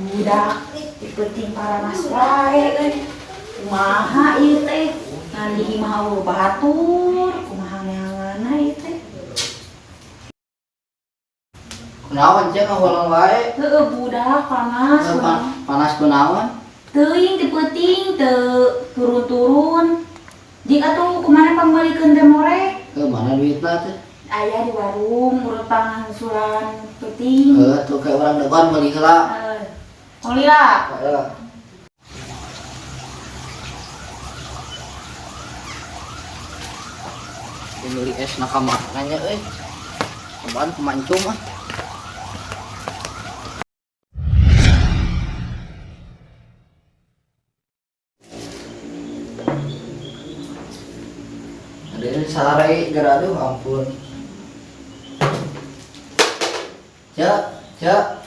budak penting para wae kumaha ieu teh ngali mau batur kumaha neanganna ieu teh kunaon cek ngeulang wae heueuh budak panas panas kunaon teuing teu penting teu turun-turun jika tuh kemarin pambalikeun teh more mana duitna teh aya di warung urut pangsulan penting tuh kayak orang depan meuli heula oli lah beli es nakama nanya kemarin kemancung ah ada sare gara aduh ampun cak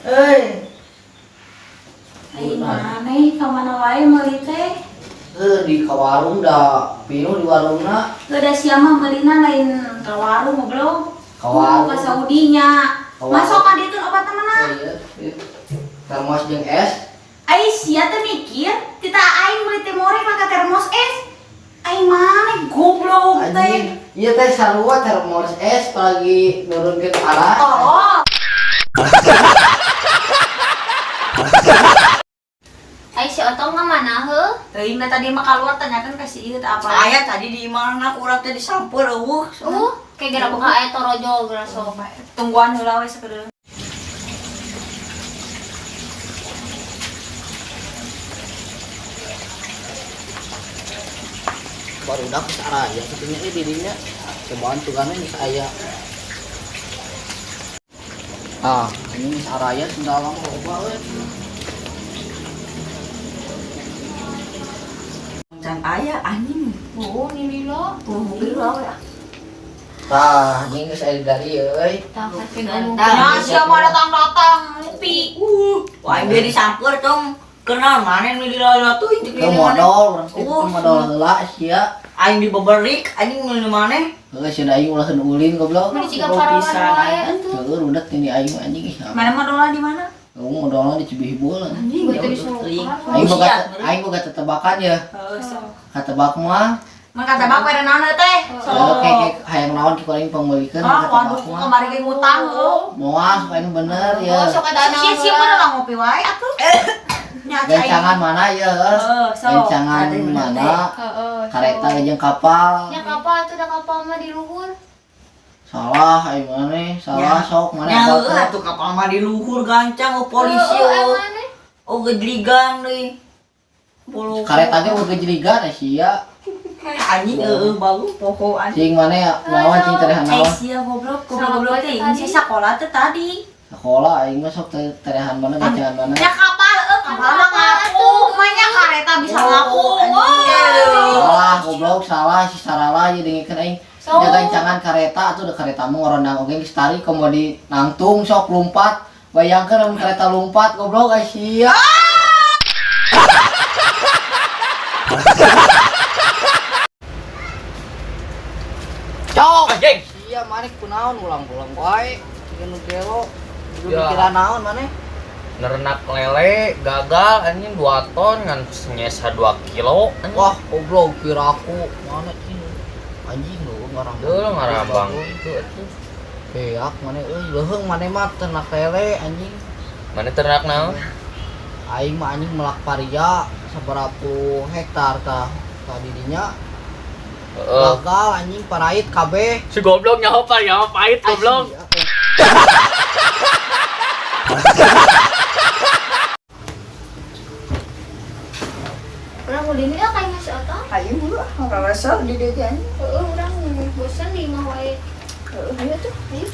aing maneh ka mana wae meuli teh di warung dah pinu di warungna teu da sia mah meulina lain ka warung goblok ka warung ka Saudinya masuk ka ditu obat temenan iya termos jeung es ai sia teh mikir kita aing meuli teh more maka termos es aing maneh goblok teh iya teh sarua termos es lagi nurunkeun alat oh Ai si Otong mah mana heuh? teuing da tadi mah kaluar tanyakeun ka si ieu teh apa aya tadi di mana urang teh disampeur eueuh. Kayak gara buka aya torojo gara sok. tungguan heula we sakedeung baru udah saraya sebenarnya ini dirinya cobaan tugasnya nih saya ini saraya sendalang loba we Can aya anjing. Oh, ini lo. Mobil we. ini geus aya dari euy Tah kasih nah sia mah datang-datang ngopi Wah, dia disampeur tong. Kenal mana nu dilala tuh teu modal urang teh modal heula sia aing dibeberik anjing nu mana? heuh sia aing ulah ulin goblok Mun ciga parawan wae atuh. heuh rudet ini aing anjing mana mah dola di mana modalna di Cibihibul Anjing Betul ya disuruh. teling. aing boga tetebakan ya sok katebak mah mah kata bak pada naon teh kayak hayang naon ki kuring pangmeulikeun waduh katebak mah kemarin ge ngutang heuh moal supaya bener ya Oh, sok ada sia sia mah udah ngopi wae atuh nya gancangan mana ya sok gancangan mana Heeh. kareta jeung kapal Nya kapal tuh da kapal mah di luhur. salah aing maneh salah sok maneh Nya apa heuh atuh kapal mah di luhur gancang polisi gejligan deui. Bolo kareta ge udah gejligan sia anjing bagus pokok anjing. cing maneh lawan cing terehan naon sia goblok teh ini sekolah teh tadi sekolah aing mah sok terehan mana gancangan mana nya kapal kapal mah ngaku mah nya kareta bisa ngaku salah goblok salah si sarala jadi ngikeun aing nya gancangan kareta atuh da kareta mah ngorondang oge geus tari komo di nangtung sok lompat bayangkeun lamun kareta lompat goblok sia cok anjing sia maneh kunaon ulang-ulang wae jeung nu gelo pikiran naon maneh Nerenak lele gagal anjing 2 ton ngan nyesa 2 kilo anjing. wah goblok kira aku mana cing anjing lu ngarang Deuh ngarabang itu atuh. beak maneh euy leuheung maneh mah ternak lele anjing Mana ternak naon? aing mah anjing melak paria sabarapu hektar tah didinya gagal anjing parait kabeh Si goblok nyaho pahit goblok. Urang udah ini kayaknya si Otong. Ayo dulu rasa di dieu anjing. Heeh, urang bosan di mah wae. Ayo tuh, ayo.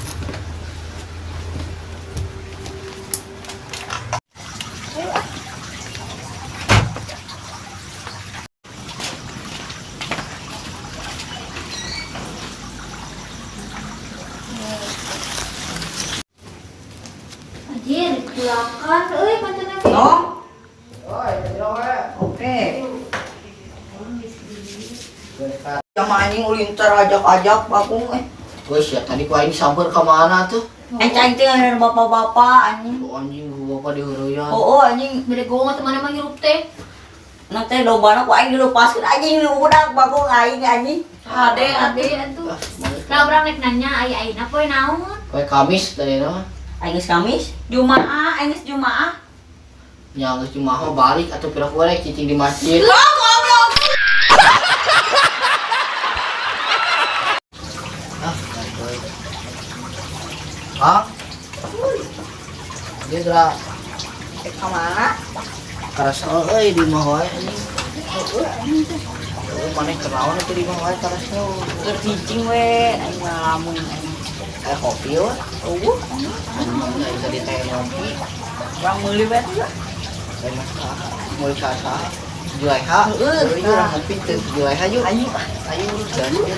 Anjir, dikulakan euy pantuna. No. oi Oke. Yang anjing ulin terajak-ajak bakung Guys ya tadi ku aing samper ke mana tuh Encang teh ada bapak-bapak anjing. Tuh anjing bapak dihuruyan. Oh anjing. Beda gua teman emang hirup teh. Nanti lobana ku aing dilepaskeun anjing udah bagong aing anjing. Ade atuh. Nah orang nek nanya ai-aina poe naon? Kayak Kamis tadi mah. Aing geus Kamis. Jumaah, aing geus Jumaah. Nya geus cuma mah balik atuh pira boleh cicing di masjid. Ah, dia gerak Ka mana? karasa euy di mah wae anjing. Maneh kenaon itu di mah wae karasa. Keur cicing we aing ngalamun anjing. Kopi we. Eueuh. Anjing bisa di teh ngopi. Urang meuli we tuh. Enak mulai kasa. Julaiha. Euy urang ngopi teh Julaiha yuk. Ayo. Ayo jalan.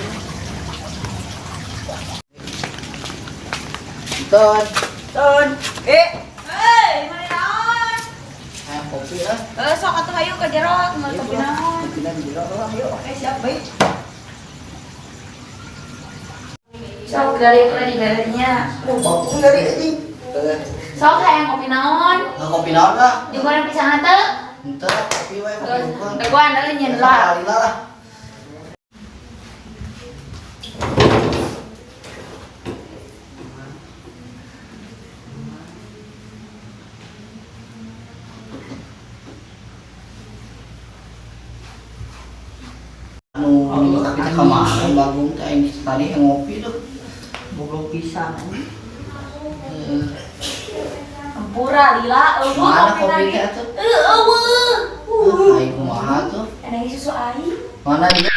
Ton. Ton. Hei, mana naon? Kopi lah. Sok atuh hayu ka jero, mau kopi naon? Kopi dan jero lah yuk. Oke, siap baik. Sok dari galernya. Kopi dari anjing. Sok hayang kopi naon? Kopi naon lah. Digoreng pisan teh. Ente kopi we kopi bukan. Da gua andarin nyen lah. Lila lah. Anu kita kemana bagong teh ini tadi yang ngopi tuh. Goblok pisan anjing. Ampura lila, Mana kopi teh tuh? eueuh. Aing kumaha tuh? Ada susu air. Mana dia?